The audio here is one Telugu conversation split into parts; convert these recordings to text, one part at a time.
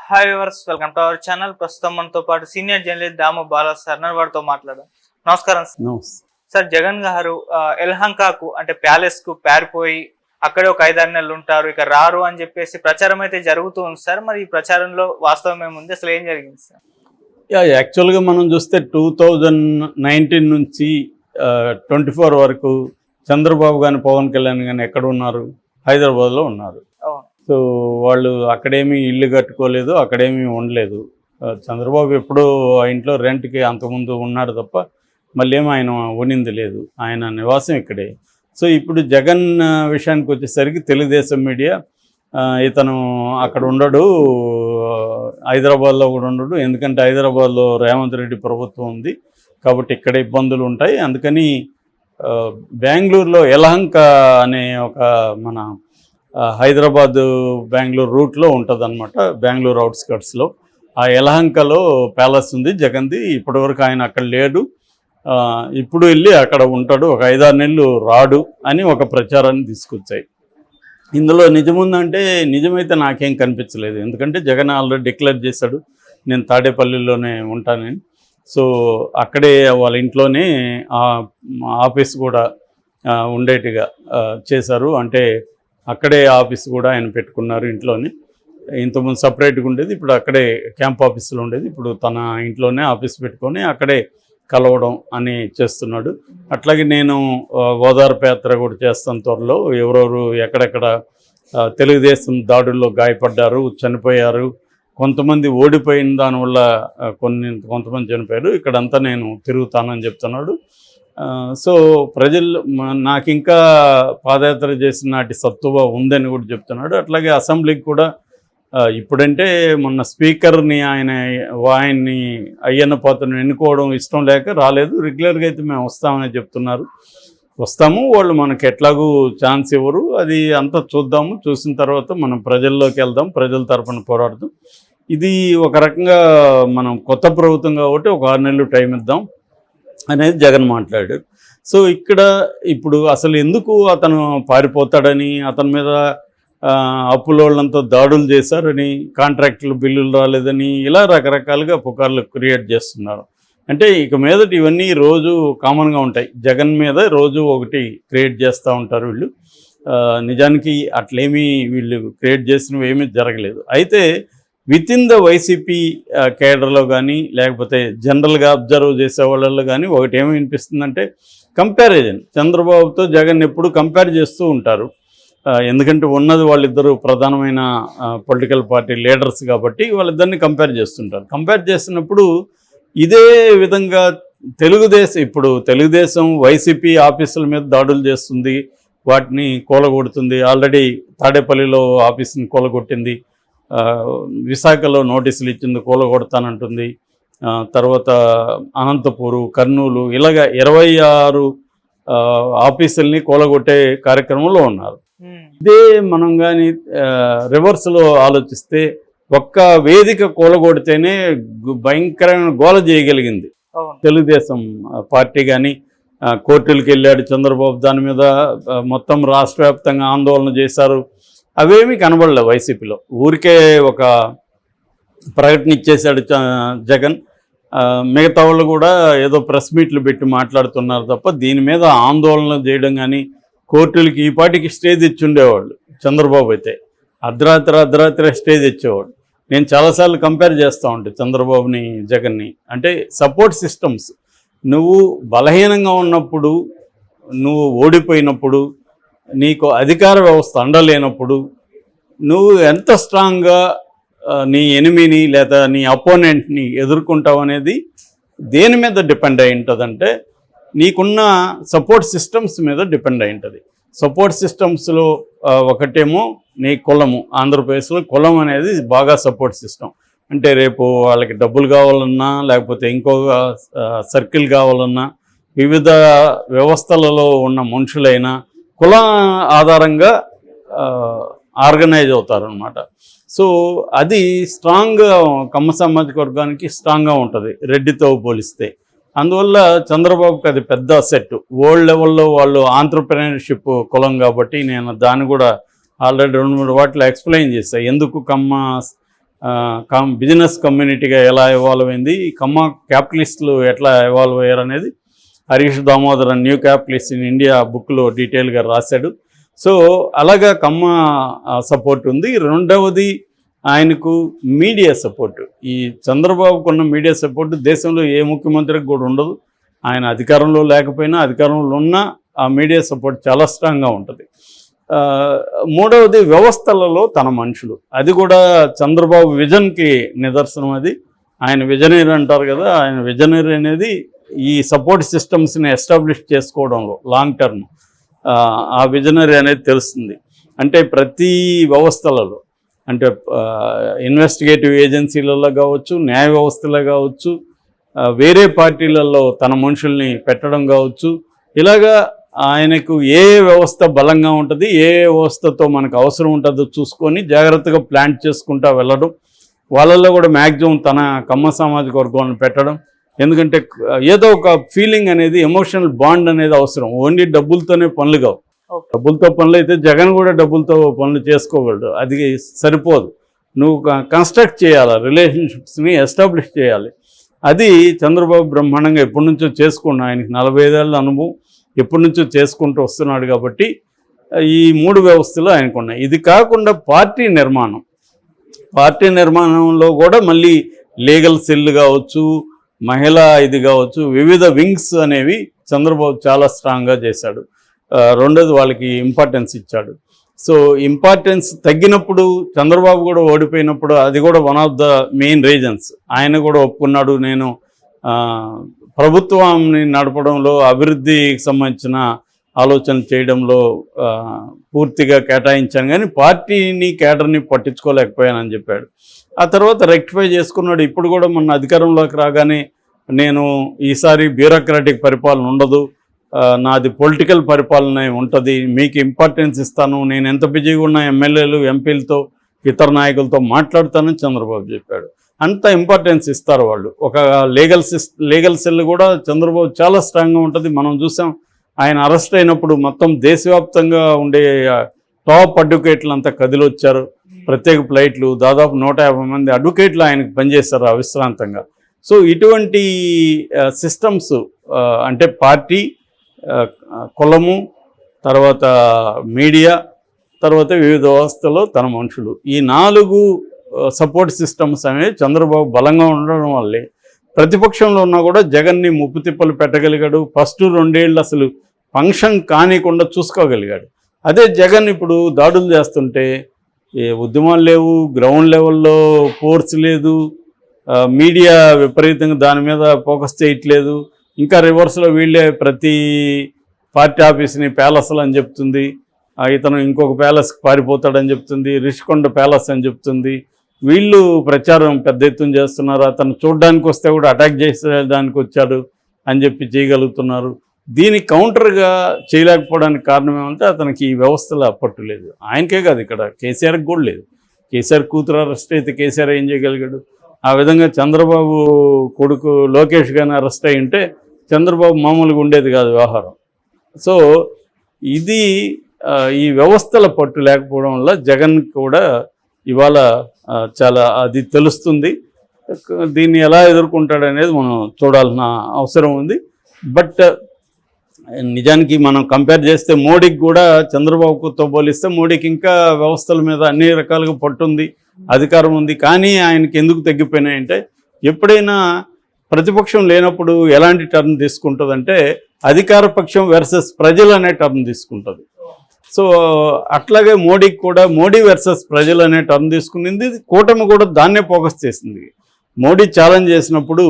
Hi viewers, welcome to our channel. ప్రస్తుతం మనతో పాటు సీనియర్ జర్నలిస్ట్ దాము బాలా సార్ వారితో మాట్లాడాం. నమస్కారం సార్. జగన్ గారు ఎల్హంకాకు అంటే ప్యాలెస్ కు పారిపోయి అక్కడే ఒక 5-6 నెలలు ఉంటారు, ఇక రారు అని చెప్పేసి ప్రచారం అయితే జరుగుతూ ఉంది సార్. మరి ఈ ప్రచారంలో వాస్తవం ఏముంది, అసలు ఏం జరిగింది సార్? యాక్చువల్గా మనం చూస్తే 2019 నుంచి 24 వరకు చంద్రబాబు కానీ పవన్ కళ్యాణ్ కానీ ఎక్కడ ఉన్నారు? హైదరాబాద్లో ఉన్నారు. సో వాళ్ళు అక్కడేమీ ఇల్లు కట్టుకోలేదు, అక్కడేమీ ఉండలేదు. చంద్రబాబు ఎప్పుడూ ఆ ఇంట్లో రెంట్కి అంతకుముందు ఉన్నాడు తప్ప మళ్ళీ ఏమో ఆయన ఉనింది లేదు. ఆయన నివాసం ఇక్కడే. సో ఇప్పుడు జగన్ విషయానికి వచ్చేసరికి తెలుగుదేశం మీడియా ఇతను అక్కడ ఉండడు, హైదరాబాద్లో కూడా ఉండడు, ఎందుకంటే హైదరాబాద్లో రేవంత్ రెడ్డి ప్రభుత్వం ఉంది కాబట్టి ఇక్కడ ఇబ్బందులు ఉంటాయి, అందుకని బెంగళూరులో యలహంక అనే ఒక మన హైదరాబాదు బెంగళూరు రూట్లో ఉంటుంది అనమాట, బెంగళూరు అవుట్స్కట్స్లో. ఆ యలహంకలో ప్యాలెస్ ఉంది జగన్ది. ఇప్పటివరకు ఆయన అక్కడ లేడు, ఇప్పుడు వెళ్ళి అక్కడ ఉంటాడు, ఒక 5-6 నెలలు రాడు అని ఒక ప్రచారాన్ని తీసుకొచ్చాయి. ఇందులో నిజముందంటే నిజమైతే నాకేం కనిపించలేదు, ఎందుకంటే జగన్ ఆల్రెడీ డిక్లేర్ చేశాడు నేను తాడేపల్లిలోనే ఉంటానని. సో అక్కడే వాళ్ళ ఇంట్లోనే ఆఫీస్ కూడా ఉండేట్టుగా చేశారు. అంటే అక్కడే ఆఫీస్ కూడా ఆయన పెట్టుకున్నారు ఇంట్లోనే. ఇంతకుముందు సపరేట్గా ఉండేది, ఇప్పుడు అక్కడే క్యాంప్ ఆఫీసులో ఉండేది, ఇప్పుడు తన ఇంట్లోనే ఆఫీస్ పెట్టుకొని అక్కడే కలవడం అని చేస్తున్నాడు. అట్లాగే నేను ఓదార్పు యాత్ర కూడా చేస్తాను త్వరలో. ఎవరెవరు ఎక్కడెక్కడ తెలుగుదేశం దాడుల్లో గాయపడ్డారు, చనిపోయారు, కొంతమంది ఓడిపోయిన దానివల్ల కొంతమంది చనిపోయారు, ఇక్కడంతా నేను తిరుగుతానని చెప్తున్నాడు. సో ప్రజలు నాకు ఇంకా పాదయాత్ర చేసిన నాటి సత్తువ ఉందని కూడా చెప్తున్నాడు. అట్లాగే అసెంబ్లీకి కూడా ఇప్పుడంటే మొన్న స్పీకర్ని ఆయన్ని అయ్యన్న పాత్రను ఎన్నుకోవడం ఇష్టం లేక రాలేదు, రెగ్యులర్గా అయితే మేము వస్తామని చెప్తున్నారు. వస్తాము, వాళ్ళు మనకు ఎట్లాగూ ఛాన్స్ ఇవ్వరు, అది అంతా చూద్దాము, చూసిన తర్వాత మనం ప్రజల్లోకి వెళ్దాం, ప్రజల తరఫున పోరాడదాం. ఇది ఒక రకంగా మనం కొత్త ప్రభుత్వం కాబట్టి ఒక 6 నెలలు టైం ఇద్దాం అనేది జగన్ మాట్లాడాడు. సో ఇక్కడ ఇప్పుడు అసలు ఎందుకు అతను పారిపోతాడని, అతని మీద అప్పులోళ్ళంతా దాడులు చేశారని, కాంట్రాక్టులు బిల్లులు రాలేదని, ఇలా రకరకాలుగా పుకార్లు క్రియేట్ చేస్తున్నారు. అంటే ఇక మీదట ఇవన్నీ రోజు కామన్గా ఉంటాయి, జగన్ మీద రోజు ఒకటి క్రియేట్ చేస్తూ ఉంటారు వీళ్ళు. నిజానికి అట్లేమీ వీళ్ళు క్రియేట్ చేసినవి ఏమీ జరగలేదు. అయితే విత్ ఇన్ ద వైసీపీ కేడర్లో కానీ లేకపోతే జనరల్గా అబ్జర్వ్ చేసే వాళ్ళల్లో కానీ ఒకటి ఏమి వినిపిస్తుందంటే కంపారిజన్. చంద్రబాబుతో జగన్ ఎప్పుడు కంపేర్ చేస్తూ ఉంటారు, ఎందుకంటే ఉన్నది వాళ్ళిద్దరూ ప్రధానమైన పొలిటికల్ పార్టీ లీడర్స్ కాబట్టి వాళ్ళిద్దరిని కంపేర్ చేస్తుంటారు. కంపేర్ చేస్తున్నప్పుడు ఇదే విధంగా తెలుగుదేశం వైసీపీ ఆఫీసుల మీద దాడులు చేస్తుంది, వాటిని కూలగొడుతుంది. ఆల్రెడీ తాడేపల్లిలో ఆఫీసుని కూలగొట్టింది, విశాఖలో నోటీసులు ఇచ్చింది, కూలగొడతానంటుంది. తర్వాత అనంతపూరు, కర్నూలు, ఇలాగ 26 ఆఫీసుల్ని కూలగొట్టే కార్యక్రమంలో ఉన్నారు. ఇదే మనం కానీ రివర్స్లో ఆలోచిస్తే ఒక్క వేదిక కూలగొడితేనే భయంకరమైన గోల చేయగలిగింది తెలుగుదేశం పార్టీ. కానీ కోర్టులకు వెళ్ళాడు చంద్రబాబు, దాని మీద మొత్తం రాష్ట్ర వ్యాప్తంగా ఆందోళన చేశారు, అవేమీ కనబడలేవు వైసీపీలో. ఊరికే ఒక ప్రకటన ఇచ్చేశాడు జగన్, మిగతా వాళ్ళు కూడా ఏదో ప్రెస్ మీట్లు పెట్టి మాట్లాడుతున్నారు తప్ప దీని మీద ఆందోళన చేయడం కానీ, కోర్టులకి ఈ పార్టీకి స్టేజ్ ఇచ్చి ఉండేవాళ్ళు. చంద్రబాబు అయితే అర్ధరాత్రి స్టేజ్ ఇచ్చేవాడు. నేను చాలాసార్లు కంపేర్ చేస్తూ ఉంటాను చంద్రబాబుని జగన్ని. అంటే సపోర్ట్ సిస్టమ్స్, నువ్వు బలహీనంగా ఉన్నప్పుడు, నువ్వు ఓడిపోయినప్పుడు, నీకు అధికార వ్యవస్థ అండలేనప్పుడు నువ్వు ఎంత స్ట్రాంగ్గా నీ ఎనిమిని లేదా నీ అపోనెంట్ని ఎదుర్కొంటావు అనేది దేని మీద డిపెండ్ అయి ఉంటుందంటే నీకున్న సపోర్ట్ సిస్టమ్స్ మీద డిపెండ్ అయి ఉంటుంది. సపోర్ట్ సిస్టమ్స్లో ఒకటేమో నీ కులము. ఆంధ్రప్రదేశ్లో కులం అనేది బాగా సపోర్ట్ సిస్టమ్. అంటే రేపు వాళ్ళకి డబ్బులు కావాలన్నా లేకపోతే ఇంకొక సర్కిల్ కావాలన్నా వివిధ వ్యవస్థలలో ఉన్న మనుషులైనా కుల ఆధారంగా ఆర్గనైజ్ అవుతారనమాట. సో అది స్ట్రాంగ్గా కమ్మ సామాజిక వర్గానికి స్ట్రాంగ్గా ఉంటుంది రెడ్డితో పోలిస్తే. అందువల్ల చంద్రబాబుకి అది పెద్ద సెట్. వరల్డ్ లెవెల్లో వాళ్ళు ఆంట్రప్రెనర్షిప్ కులం కాబట్టి నేను దాన్ని కూడా ఆల్రెడీ 2-3 వాటిలో ఎక్స్ప్లెయిన్ చేశాను, ఎందుకు కమ్మ బిజినెస్ కమ్యూనిటీగా ఎలా ఇవాల్వ్ అయింది, కమ్మ క్యాపిటలిస్టులు ఎట్లా ఇవాల్వ్ అయ్యారు అనేది Harish Damodaran new capitalist in India బుక్లో డీటెయిల్గా రాశాడు. సో అలాగా కమ్మ సపోర్ట్ ఉంది. రెండవది ఆయనకు మీడియా సపోర్టు. ఈ చంద్రబాబుకు ఉన్న మీడియా సపోర్టు దేశంలో ఏ ముఖ్యమంత్రికి కూడా ఉండదు. ఆయన అధికారంలో లేకపోయినా, అధికారంలో ఉన్నా ఆ మీడియా సపోర్ట్ చాలా స్ట్రాంగ్గా ఉంటుంది. మూడవది వ్యవస్థలలో తన మనుషులు. అది కూడా చంద్రబాబు విజన్కి నిదర్శనం. అది ఆయన విజనరీ అంటారు కదా, ఆయన విజనరీ అనేది ఈ సపోర్ట్ సిస్టమ్స్ని ఎస్టాబ్లిష్ చేసుకోవడంలో లాంగ్ టర్మ్ ఆ విజనరీ అనేది తెలుస్తుంది. అంటే ప్రతి వ్యవస్థలలో, అంటే ఇన్వెస్టిగేటివ్ ఏజెన్సీలలో కావచ్చు, న్యాయ వ్యవస్థలో కావచ్చు, వేరే పార్టీలలో తన మనుషుల్ని పెట్టడం కావచ్చు, ఇలాగా ఆయనకు ఏ వ్యవస్థ బలంగా ఉంటుంది, ఏ వ్యవస్థతో మనకు అవసరం ఉంటుందో చూసుకొని జాగ్రత్తగా ప్లాన్ చేసుకుంటూ వెళ్ళడం, వాళ్ళల్లో కూడా మ్యాక్సిమం తన కమ్మ సామాజిక వర్గాలను పెట్టడం. ఎందుకంటే ఏదో ఒక ఫీలింగ్ అనేది, ఎమోషనల్ బాండ్ అనేది అవసరం. ఓన్లీ డబ్బులతోనే పనులు కావు. డబ్బులతో పనులు అయితే జగన్ కూడా డబ్బులతో పనులు చేసుకోగలడు, అది సరిపోదు. నువ్వు కన్స్ట్రక్ట్ చేయాలి, రిలేషన్షిప్స్ని ఎస్టాబ్లిష్ చేయాలి. అది చంద్రబాబు బ్రహ్మాండంగా ఎప్పటి నుంచో చేసుకున్నాడు. ఆయనకి 45 ఏళ్ళ అనుభవం, ఎప్పటి నుంచో చేసుకుంటూ వస్తున్నాడు. కాబట్టి ఈ 3 వ్యవస్థలు ఆయనకు ఉన్నాయి. ఇది కాకుండా పార్టీ నిర్మాణంలో కూడా మళ్ళీ లీగల్ సెల్ కావచ్చు, మహిళా ఇది కావచ్చు, వివిధ వింగ్స్ అనేవి చంద్రబాబు చాలా స్ట్రాంగ్గా చేశాడు. రెండోది వాళ్ళకి ఇంపార్టెన్స్ ఇచ్చాడు. సో ఇంపార్టెన్స్ తగ్గినప్పుడు, చంద్రబాబు కూడా ఓడిపోయినప్పుడు, అది కూడా one of the main reasons. ఆయన కూడా ఒప్పుకున్నాడు, నేను ప్రభుత్వాన్ని నడపడంలో, అభివృద్ధికి సంబంధించిన ఆలోచన చేయడంలో పూర్తిగా కేటాయించాను, కానీ పార్టీని కేడర్ని పట్టించుకోలేకపోయానని చెప్పాడు. ఆ తర్వాత రెక్టిఫై చేసుకున్నాడు. ఇప్పుడు కూడా మొన్న అధికారంలోకి రాగానే నేను ఈసారి బ్యూరోక్రాటిక్ పరిపాలన ఉండదు, నాది పొలిటికల్ పరిపాలన ఉంటుంది, మీకు ఇంపార్టెన్స్ ఇస్తాను, నేను ఎంత బిజీగా ఉన్న ఎమ్మెల్యేలు ఎంపీలతో ఇతర నాయకులతో మాట్లాడతానని చంద్రబాబు చెప్పాడు. అంత ఇంపార్టెన్స్ ఇస్తారు వాళ్ళు. ఒక లీగల్ సెల్ కూడా చంద్రబాబు చాలా స్ట్రాంగ్గా ఉంటుంది. మనం చూసాం, ఆయన అరెస్ట్ అయినప్పుడు మొత్తం దేశవ్యాప్తంగా ఉండే టాప్ అడ్వకేట్లు అంతా కదిలొచ్చారు. ప్రత్యేక ఫ్లైట్లు, దాదాపు 150 మంది అడ్వకేట్లు ఆయనకు పనిచేస్తారు అవిశ్రాంతంగా. సో ఇటువంటి సిస్టమ్స్, అంటే పార్టీ, కులము, తర్వాత మీడియా, తర్వాత వివిధ వ్యవస్థలో తన మనుషులు, ఈ 4 సపోర్ట్ సిస్టమ్స్ అనేవి చంద్రబాబు బలంగా ఉండడం వల్లే ప్రతిపక్షంలో ఉన్నా కూడా జగన్ని ముప్పు తిప్పలు పెట్టగలిగాడు. ఫస్ట్ 2 ఏళ్ళు అసలు ఫంక్షన్ కానికుండా చూసుకోగలిగాడు. అదే జగన్ ఇప్పుడు దాడులు చేస్తుంటే ఏ ఉద్యమాలు లేవు, గ్రౌండ్ లెవెల్లో ఫోర్స్ లేదు, మీడియా విపరీతంగా దాని మీద ఫోకస్ చేయట్లేదు. ఇంకా రివర్స్లో వీళ్ళే ప్రతి పార్టీ ఆఫీస్ని ప్యాలెస్లు అని చెప్తుంది, ఇతను ఇంకొక ప్యాలెస్కి పారిపోతాడని చెప్తుంది, రిషికొండ ప్యాలెస్ అని చెప్తుంది. వీళ్ళు ప్రచారం పెద్ద ఎత్తున చేస్తున్నారు. అతను చూడడానికి వస్తే కూడా అటాక్ చేసేదానికి వచ్చాడు అని చెప్పి చేయగలుగుతున్నారు. దీనికి కౌంటర్గా చేయలేకపోవడానికి కారణం ఏమంటే అతనికి ఈ వ్యవస్థలో పట్టు లేదు. ఆయనకే కాదు, ఇక్కడ కేసీఆర్కి కూడా లేదు. కేసీఆర్ కూతురు అరెస్ట్ అయితే కేసీఆర్ ఏం చేయగలిగాడు? ఆ విధంగా చంద్రబాబు కొడుకు లోకేష్ గారిని అరెస్ట్ అయి ఉంటే చంద్రబాబు మామూలుగా ఉండేది కాదు వ్యవహారం. సో ఇది ఈ వ్యవస్థల పట్టు లేకపోవడం వల్ల జగన్ కూడా ఇవాళ చాలా అది తెలుస్తుంది. దీన్ని ఎలా ఎదుర్కొంటాడనేది మనం చూడాల్సిన అవసరం ఉంది. బట్ నిజానికి మనం కంపేర్ చేస్తే మోడీకి కూడా చంద్రబాబుతో పోలిస్తే మోడీకి ఇంకా వ్యవస్థల మీద అన్ని రకాలుగా పట్టుంది, అధికారం ఉంది. కానీ ఆయనకి ఎందుకు తగ్గిపోయినాయంటే, ఎప్పుడైనా ప్రతిపక్షం లేనప్పుడు ఎలాంటి టర్న్ తీసుకుంటుందంటే అధికార పక్షం వర్సెస్ ప్రజలు అనే టర్న్ తీసుకుంటుంది. సో అట్లాగే మోడీకి కూడా మోడీ వర్సెస్ ప్రజలు అనే టర్న్ తీసుకునింది. కూటమి కూడా దాన్నే ఫోకస్ చేసింది. మోడీ ఛాలెంజ్ చేసినప్పుడు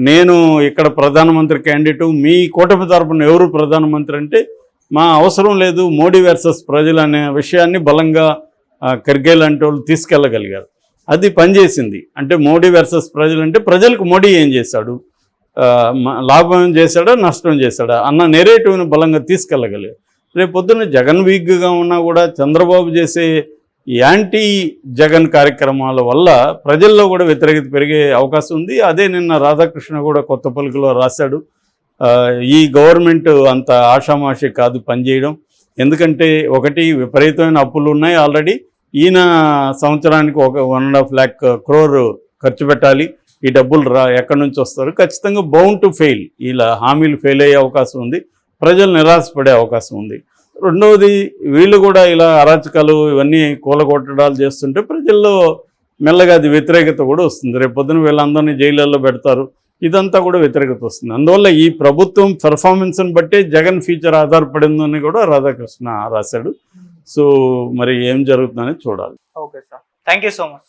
నేను ఇక్కడ ప్రధానమంత్రి క్యాండిడేటు, మీ కూటమి తరపున ఎవరు ప్రధానమంత్రి అంటే మా అవసరం లేదు, మోడీ వర్సెస్ ప్రజలు అనే విషయాన్ని బలంగా ఖర్గే లాంటి వాళ్ళు తీసుకెళ్ళగలిగారు. అది పనిచేసింది. అంటే మోడీ వర్సెస్ ప్రజలు అంటే ప్రజలకు మోడీ ఏం చేశాడు, లాభం చేశాడా నష్టం చేశాడా అన్న నెరేటివ్ని బలంగా తీసుకెళ్ళగలిగారు. రేపు పొద్దున్న జగన్ వీక్గా ఉన్నా కూడా చంద్రబాబు చేసే యాంటీ జగన్ కార్యక్రమాల వల్ల ప్రజల్లో కూడా వ్యతిరేకత పెరిగే అవకాశం ఉంది. అదే నిన్న రాధాకృష్ణ కూడా కొత్త పలుకులో రాశాడు, ఈ గవర్నమెంట్ అంత ఆషామాషి కాదు పనిచేయడం. ఎందుకంటే ఒకటి విపరీతమైన అప్పులు ఉన్నాయి ఆల్రెడీ, ఈయన సంవత్సరానికి ఒక 1.5 lakh crore ఖర్చు పెట్టాలి, ఈ డబ్బులు ఎక్కడి నుంచి వస్తారు, ఖచ్చితంగా బౌండ్ టు ఫెయిల్. ఇలా హామీలు ఫెయిల్ అయ్యే అవకాశం ఉంది, ప్రజలు నిరాశపడే అవకాశం ఉంది. రెండవది, వీళ్ళు కూడా ఇలా అరాచకాలు ఇవన్నీ కూలగొట్టడాలు చేస్తుంటే ప్రజల్లో మెల్లగా అది వ్యతిరేకత కూడా వస్తుంది. రేపు పొద్దున వీళ్ళందరినీ జైళ్ళల్లో పెడతారు, ఇదంతా కూడా వ్యతిరేకత వస్తుంది. అందువల్ల ఈ ప్రభుత్వం పెర్ఫార్మెన్స్ని బట్టే జగన్ ఫ్యూచర్ ఆధారపడిందని కూడా రాధాకృష్ణ రాశాడు. సో మరి ఏం జరుగుతుందని చూడాలి. Okay sir, thank you so much.